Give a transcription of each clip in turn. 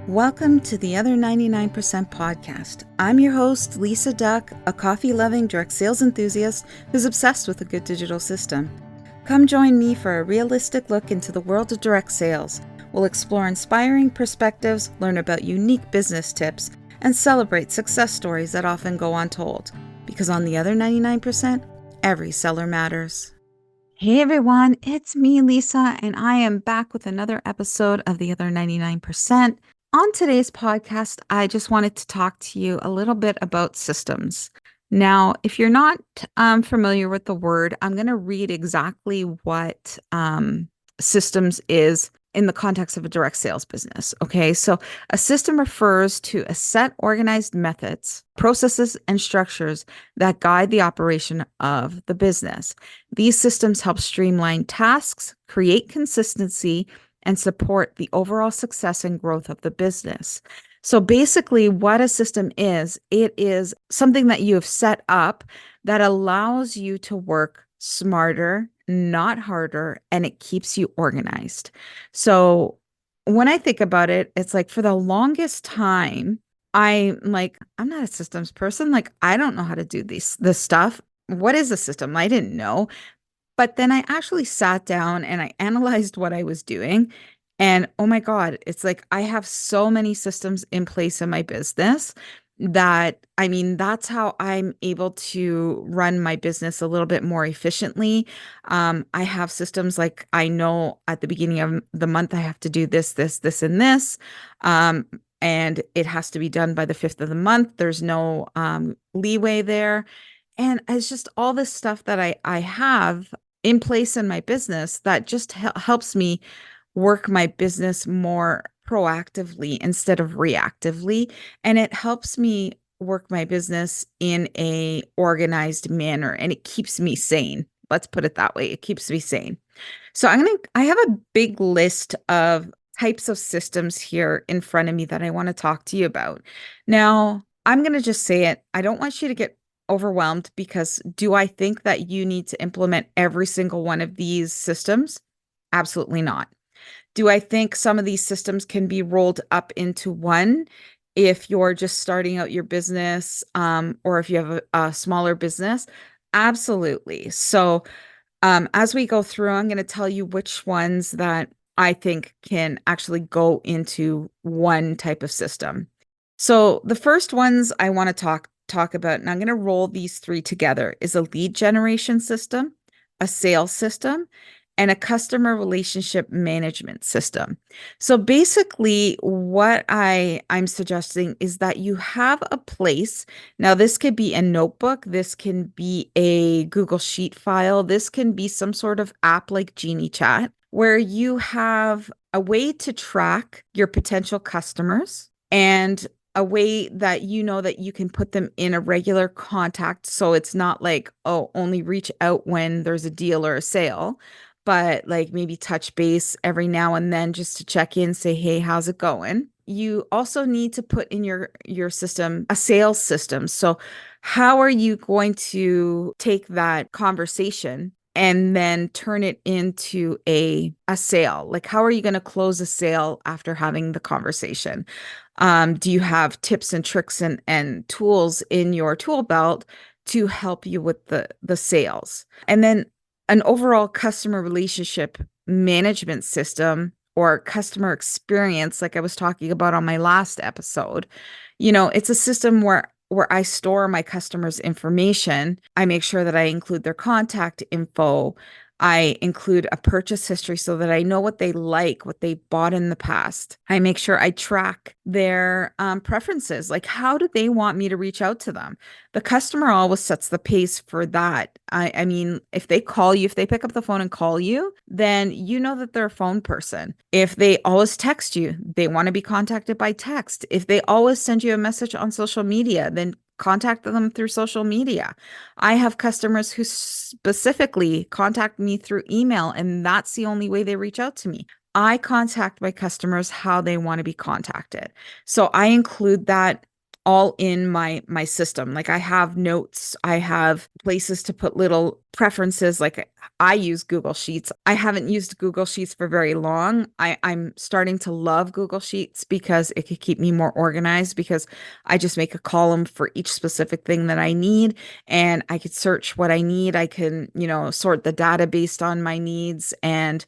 Welcome to the Other 99% podcast. I'm your host, Lisa Duck, a coffee-loving direct sales enthusiast who's obsessed with a good digital system. Come join me for a realistic look into the world of direct sales. We'll explore inspiring perspectives, learn about unique business tips, and celebrate success stories that often go untold. Because on the other 99%, every seller matters. Hey everyone, it's me, Lisa, and I am back with another episode of the Other 99%. On today's podcast, I just wanted to talk to you a little bit about systems. Now, if you're not familiar with the word, I'm going to read exactly what systems is in the context of a direct sales business. Okay, so a system refers to a set organized methods, processes, and structures that guide the operation of the business. These systems help streamline tasks, create consistency, and support the overall success and growth of the business. So basically, what a system is, it is something that you have set up that allows you to work smarter, not harder, and it keeps you organized. So when I think about it, it's like for the longest time, I'm not a systems person. Like, I don't know how to do this stuff. What is a system? I didn't know. But then I actually sat down and I analyzed what I was doing. And oh my God, it's like I have so many systems in place in my business that, I mean, that's how I'm able to run my business a little bit more efficiently. I have systems like I know at the beginning of the month I have to do this, this, this, and this. Um, and it has to be done by the 5th of the month. There's no leeway there. And it's just all this stuff that I have in place in my business that just helps me work my business more proactively instead of reactively. And it helps me work my business in a organized manner and it keeps me sane. Let's put it that way. It keeps me sane. So I have a big list of types of systems here in front of me that I want to talk to you about. Now, I'm going to just say it. I don't want you to get overwhelmed because do I think that you need to implement every single one of these systems? Absolutely not. Do I think some of these systems can be rolled up into one if you're just starting out your business, or if you have a smaller business? Absolutely. So, as we go through, I'm going to tell you which ones that I think can actually go into one type of system. So the first ones I want to talk about, and I'm going to roll these three together, is a lead generation system, a sales system, and a customer relationship management system. So basically, what I'm suggesting is that you have a place. Now, this could be a notebook, this can be a Google Sheet file, this can be some sort of app like Genie Chat, where you have a way to track your potential customers and a way that you know that you can put them in a regular contact. So it's not like, oh, only reach out when there's a deal or a sale, but like maybe touch base every now and then just to check in, say, hey, how's it going? You also need to put in your system a sales system. So how are you going to take that conversation and then turn it into a sale? Like, how are you going to close a sale after having the conversation? Do you have tips and tricks and tools in your tool belt to help you with the sales? And then an overall customer relationship management system or customer experience, like I was talking about on my last episode. It's a system where I store my customers' information. I make sure that I include their contact info. I include a purchase history so that I know what they like, what they bought in the past. I make sure I track their preferences. Like, how do they want me to reach out to them? The customer always sets the pace for that. I mean, if they call you, if they pick up the phone and call you, then you know that they're a phone person. If they always text you, they want to be contacted by text. If they always send you a message on social media, then contact them through social media. I have customers who specifically contact me through email, and that's the only way they reach out to me. I contact my customers how they want to be contacted. So I include that all in my system. Like I have notes, I have places to put little preferences. Like I use Google Sheets. I haven't used Google Sheets for very long. I'm starting to love Google Sheets because it could keep me more organized because I just make a column for each specific thing that I need and I could search what I need. I can, sort the data based on my needs and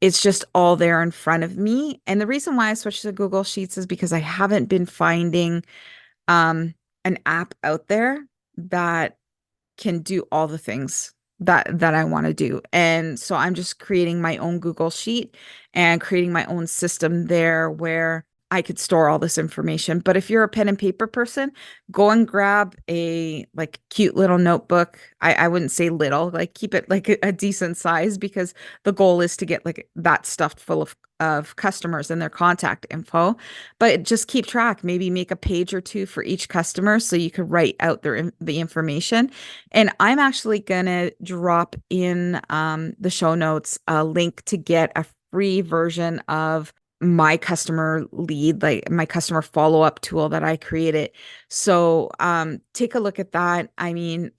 it's just all there in front of me. And the reason why I switched to Google Sheets is because I haven't been finding um, an app out there that can do all the things that I want to do. And so I'm just creating my own Google Sheet and creating my own system there where I could store all this information. But if you're a pen and paper person, go and grab a like cute little notebook. I wouldn't say little, like keep it like a decent size because the goal is to get like that stuffed full of customers and their contact info. But just keep track, maybe make a page or two for each customer so you could write out the information. And I'm actually gonna drop in the show notes a link to get a free version of my customer lead, like my customer follow-up tool that I created. So take a look at that. I mean,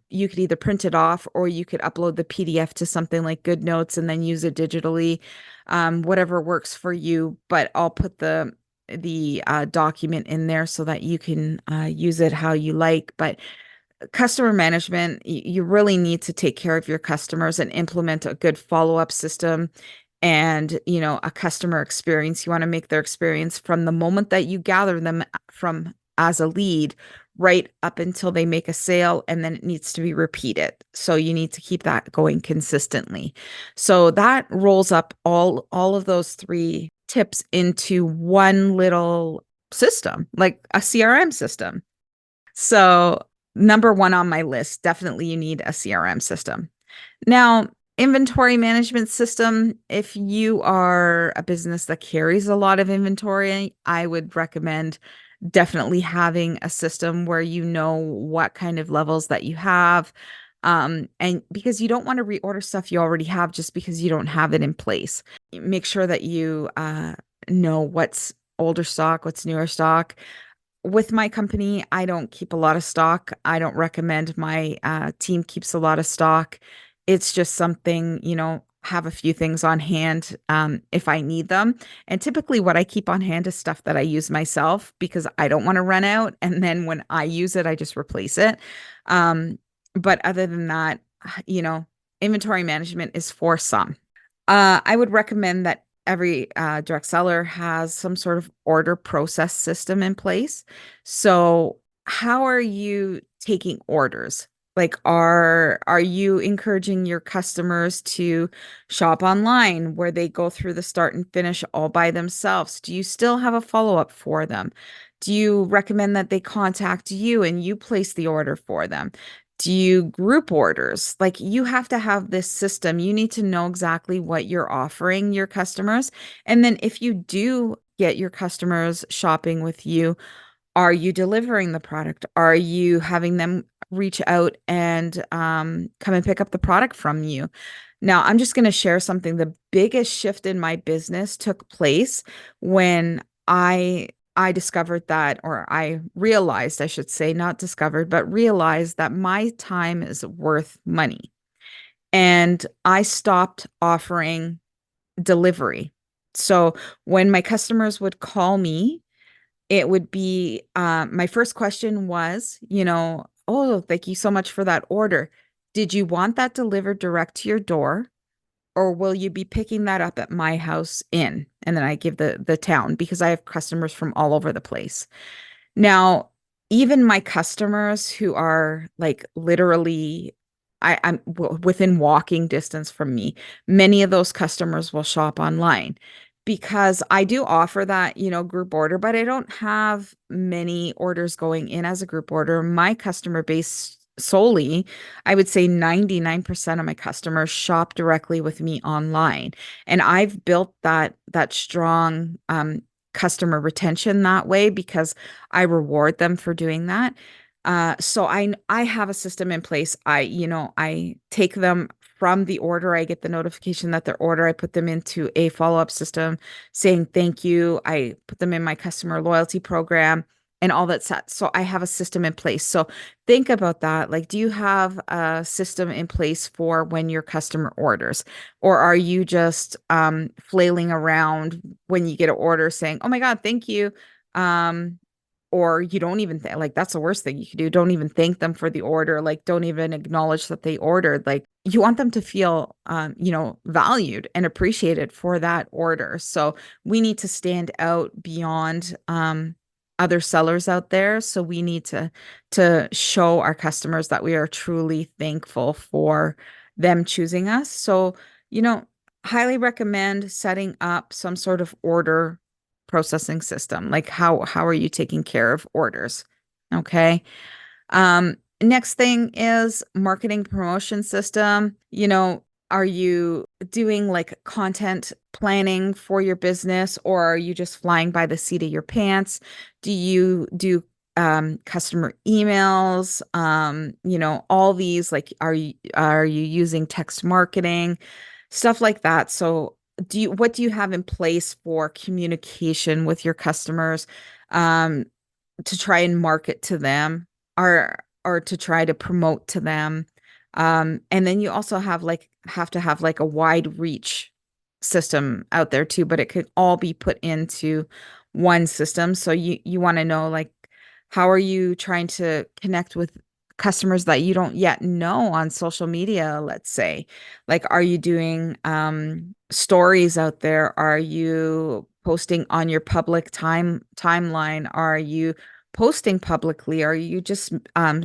you could either print it off or you could upload the PDF to something like GoodNotes and then use it digitally, whatever works for you. But I'll put the document in there so that you can use it how you like. But customer management, you really need to take care of your customers and implement a good follow-up system and, a customer experience. You want to make their experience from the moment that you gather them from as a lead right up until they make a sale, and then it needs to be repeated. So you need to keep that going consistently. So that rolls up all of those three tips into one little system, like a CRM system. So number one on my list, definitely you need a CRM system. Now, inventory management system, if you are a business that carries a lot of inventory, I would recommend definitely having a system where you know what kind of levels that you have. And because you don't want to reorder stuff you already have just because you don't have it in place. Make sure that you know what's older stock, what's newer stock. With my company, I don't keep a lot of stock. I don't recommend my team keeps a lot of stock. It's just something, have a few things on hand if I need them. And typically, what I keep on hand is stuff that I use myself because I don't want to run out. And then when I use it, I just replace it. But other than that, you know, inventory management is for some. I would recommend that every direct seller has some sort of order process system in place. So, how are you taking orders? Like, are you encouraging your customers to shop online where they go through the start and finish all by themselves? Do you still have a follow-up for them? Do you recommend that they contact you and you place the order for them? Do you group orders? Like you have to have this system. You need to know exactly what you're offering your customers. And then if you do get your customers shopping with you, are you delivering the product? Are you having them reach out and come and pick up the product from you? Now, I'm just going to share something. The biggest shift in my business took place when I discovered that, or I realized, I should say, not discovered, but realized that my time is worth money. And I stopped offering delivery. So when my customers would call me, it would be my first question was, oh, thank you so much for that order. Did you want that delivered direct to your door? Or will you be picking that up at my house in? And then I give the town because I have customers from all over the place. Now, even my customers who are like literally within walking distance from me, many of those customers will shop online because I do offer that, group order, but I don't have many orders going in as a group order. My customer base solely, I would say 99% of my customers shop directly with me online. And I've built that strong customer retention that way because I reward them for doing that. So I have a system in place. I take them from the order. I get the notification that their order. I put them into a follow-up system saying thank you. I put them in my customer loyalty program. and all that set. So I have a system in place. So think about that. Like, do you have a system in place for when your customer orders? Or are you just flailing around when you get an order saying, "Oh my God, thank you." Um, or you don't even like that's the worst thing you could do. Don't even thank them for the order. Like, don't even acknowledge that they ordered. Like, you want them to feel valued and appreciated for that order. So we need to stand out beyond other sellers out there. So we need to show our customers that we are truly thankful for them choosing us. So, you know, highly recommend setting up some sort of order processing system. Like, how are you taking care of orders? Okay. Next thing is marketing promotion system. Are you doing like content planning for your business, or are you just flying by the seat of your pants? Do you do customer emails? All these, like, are you using text marketing, stuff like that? So what do you have in place for communication with your customers? Um, to try and market to them, or to try to promote to them. And then you also have to have like a wide reach system out there too, but it could all be put into one system. So you want to know, like, how are you trying to connect with customers that you don't yet know on social media, let's say? Like, are you doing stories out there? Are you posting on your public timeline? Are you posting publicly? Are you just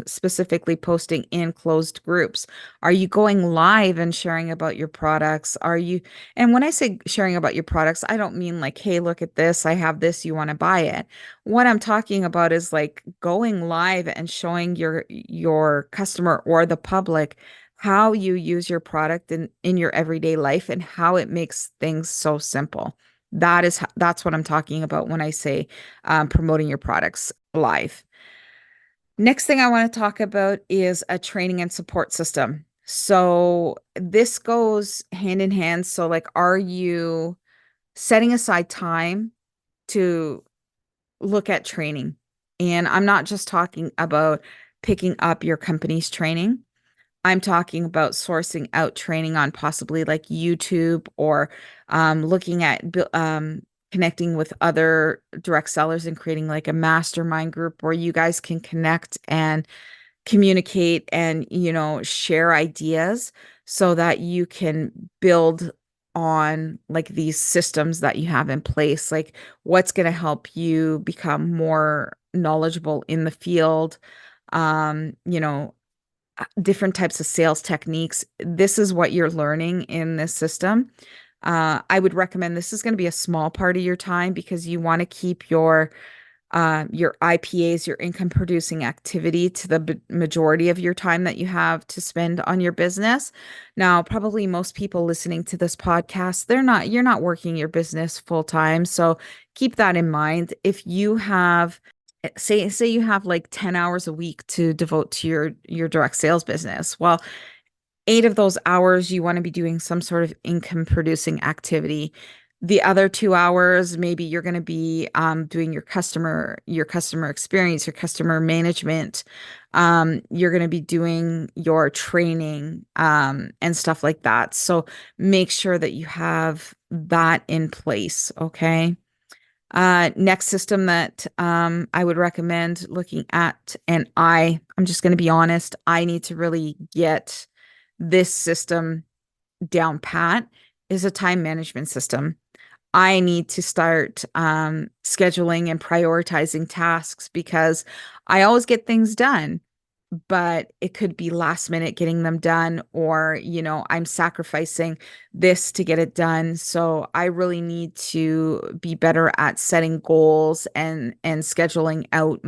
specifically posting in closed groups? Are you going live and sharing about your products? And when I say sharing about your products, I don't mean like, hey, look at this, I have this, you want to buy it. What I'm talking about is like going live and showing your customer or the public how you use your product in your everyday life and how it makes things so simple. That's what I'm talking about when I say promoting your products live. Next thing I want to talk about is a training and support system. So this goes hand in hand. So, like, are you setting aside time to look at training? And I'm not just talking about picking up your company's training. I'm talking about sourcing out training on possibly like YouTube, or looking at connecting with other direct sellers and creating like a mastermind group where you guys can connect and communicate and, share ideas so that you can build on like these systems that you have in place. Like, what's going to help you become more knowledgeable in the field? Um, you know, different types of sales techniques. This is what you're learning in this system. I would recommend, this is going to be a small part of your time because you want to keep your IPAs, your income producing activity, to the majority of your time that you have to spend on your business. Now, probably most people listening to this podcast, you're not working your business full time. So keep that in mind. If you have say you have like 10 hours a week to devote to your direct sales business. Well, 8 of those hours you want to be doing some sort of income producing activity. The other 2 hours, maybe you're going to be doing your customer experience, your customer management. You're going to be doing your training and stuff like that. So make sure that you have that in place. Okay. Next system that I would recommend looking at, and I'm just going to be honest, I need to really get this system down pat, is a time management system. I need to start scheduling and prioritizing tasks because I always get things done, but it could be last minute getting them done, or, I'm sacrificing this to get it done. So I really need to be better at setting goals and scheduling out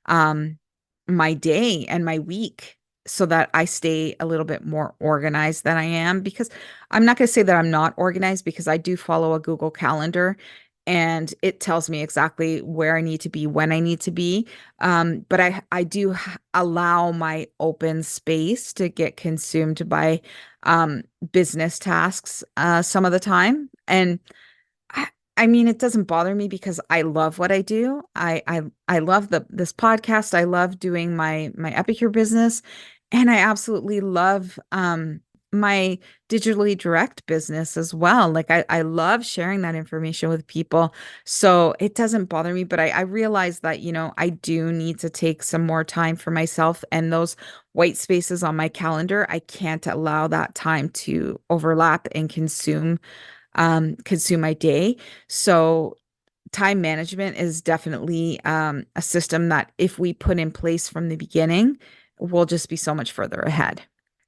um my day and my week so that I stay a little bit more organized than I am. Because I'm not going to say that I'm not organized, because I do follow a Google Calendar and it tells me exactly where I need to be, when I need to be. But I do allow my open space to get consumed by business tasks some of the time. And I mean, it doesn't bother me because I love what I do. I love this podcast. I love doing my Epicure business, and I absolutely love my digitally direct business as well. Like I love sharing that information with people. So it doesn't bother me, but I realize that, I do need to take some more time for myself, and those white spaces on my calendar, I can't allow that time to overlap and consume my day. So time management is definitely a system that if we put in place from the beginning, we'll just be so much further ahead.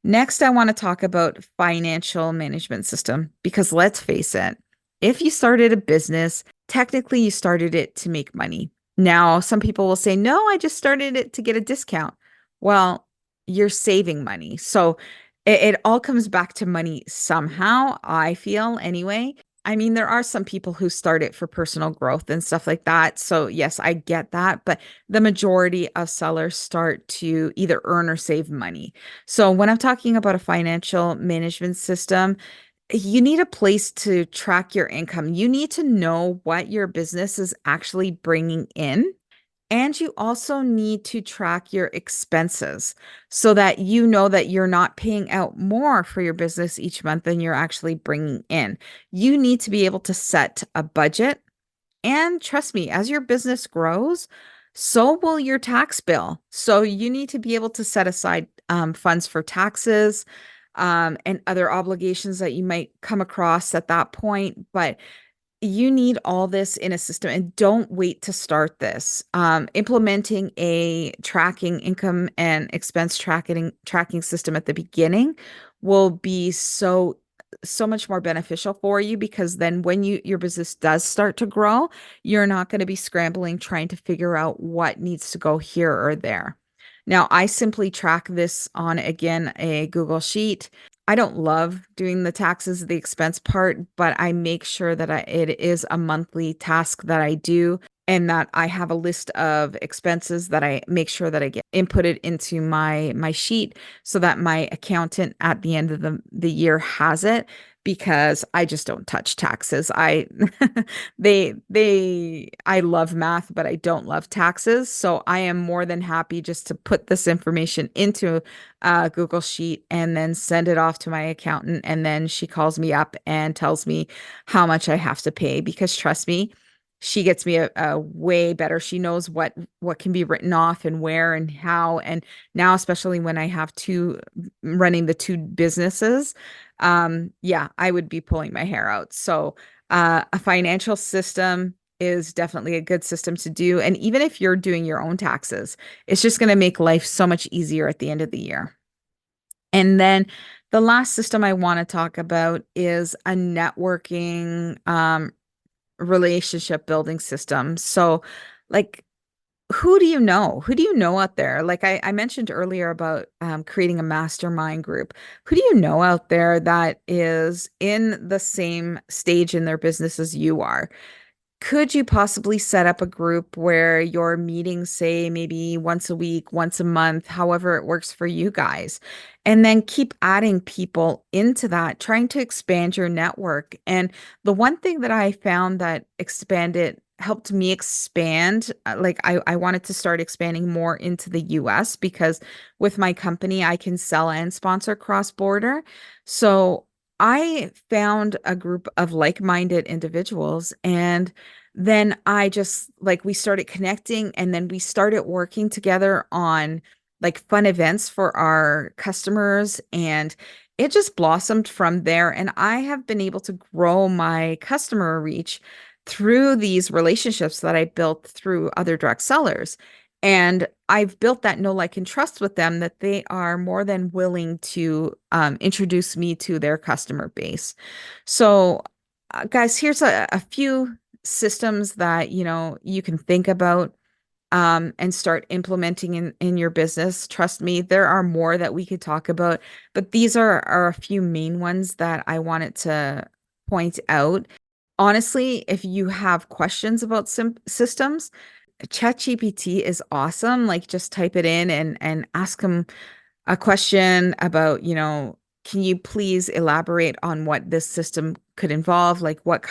Next, I want to talk about financial management system because let's face it, if you started a business, technically you started it to make money. Now, some people will say, no, I just started it to get a discount. Well, you're saving money. So it all comes back to money somehow, I feel anyway. I mean, there are some people who start it for personal growth and stuff like that. So, yes, I get that. But the majority of sellers start to either earn or save money. So, when I'm talking about a financial management system, you need a place to track your income. You need to know what your business is actually bringing in. And you also need to track your expenses so that you know that you're not paying out more for your business each month than you're actually bringing in. You need to be able to set a budget. And trust me, as your business grows, so will your tax bill. So you need to be able to set aside funds for taxes and other obligations that you might come across at that point. But you need all this in a system and don't wait to start this. Implementing a tracking income and expense tracking system at the beginning will be so much more beneficial for you because then when your business does start to grow, you're not going to be scrambling trying to figure out what needs to go here or there. Now, I simply track this on, again, a Google Sheet. I don't love doing the taxes, the expense part, but I make sure that it is a monthly task that I do and that I have a list of expenses that I make sure that I get inputted into my sheet so that my accountant at the end of the year has it because I just don't touch taxes. I I love math, but I don't love taxes. So I am more than happy just to put this information into Google Sheet and then send it off to my accountant. And then she calls me up and tells me how much I have to pay because trust me, she gets me a way better. She knows what can be written off and where and how. And now, especially when I have running the two businesses, yeah, I would be pulling my hair out. So a financial system is definitely a good system to do. And even if you're doing your own taxes, it's just going to make life so much easier at the end of the year. And then the last system I want to talk about is a networking relationship building system. So, like, who do you know? Who do you know out there? Like I mentioned earlier about creating a mastermind group. Who do you know out there that is in the same stage in their business as you are? Could you possibly set up a group where you're meeting, say, maybe once a week, once a month, however it works for you guys, and then keep adding people into that, trying to expand your network? And the one thing that I found that helped me expand, like I wanted to start expanding more into the US because with my company, I can sell and sponsor cross-border. So I found a group of like-minded individuals and then I just like we started connecting and then we started working together on like fun events for our customers and it just blossomed from there and I have been able to grow my customer reach through these relationships that I built through other direct sellers. And I've built that know, like, and trust with them that they are more than willing to introduce me to their customer base. So, guys, here's a few systems that you can think about and start implementing in your business. Trust me, there are more that we could talk about, but these are a few main ones that I wanted to point out. Honestly, if you have questions about systems, ChatGPT is awesome. Like just type it in and ask them a question about, can you please elaborate on what this system could involve, like what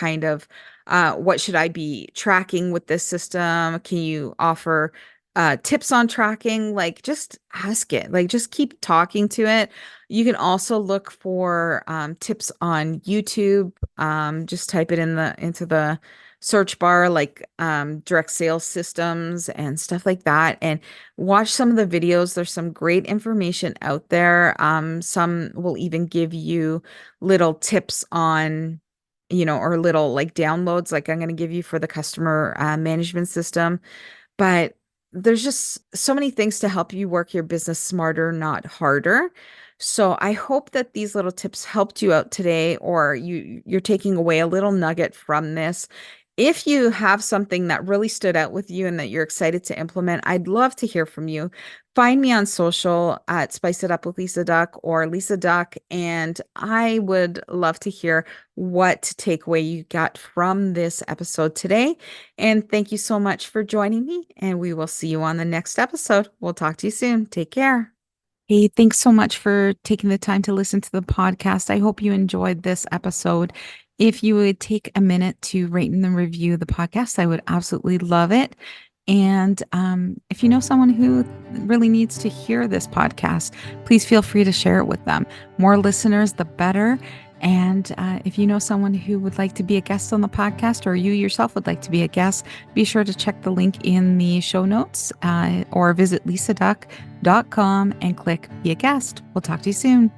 should I be tracking with this system? Can you offer tips on tracking? Like, just ask it. Like, just keep talking to it. You can also look for tips on YouTube. Just type it into the search bar, like direct sales systems and stuff like that, and watch some of the videos. There's some great information out there. Some will even give you little tips on, or little like downloads, like I'm going to give you for the customer management system. But there's just so many things to help you work your business smarter, not harder. So I hope that these little tips helped you out today, or you're taking away a little nugget from this. If you have something that really stood out with you and that you're excited to implement, I'd love to hear from you. Find me on social at Spice It Up with Lisa Duck or Lisa Duck, and I would love to hear what takeaway you got from this episode today. And thank you so much for joining me, and we will see you on the next episode. We'll talk to you soon. Take care. Hey, thanks so much for taking the time to listen to the podcast. I hope you enjoyed this episode. If you would take a minute to rate and review the podcast, I would absolutely love it. And if you know someone who really needs to hear this podcast, please feel free to share it with them. More listeners, the better. And if you know someone who would like to be a guest on the podcast, or you yourself would like to be a guest, be sure to check the link in the show notes or visit lisaduck.com and click Be a Guest. We'll talk to you soon.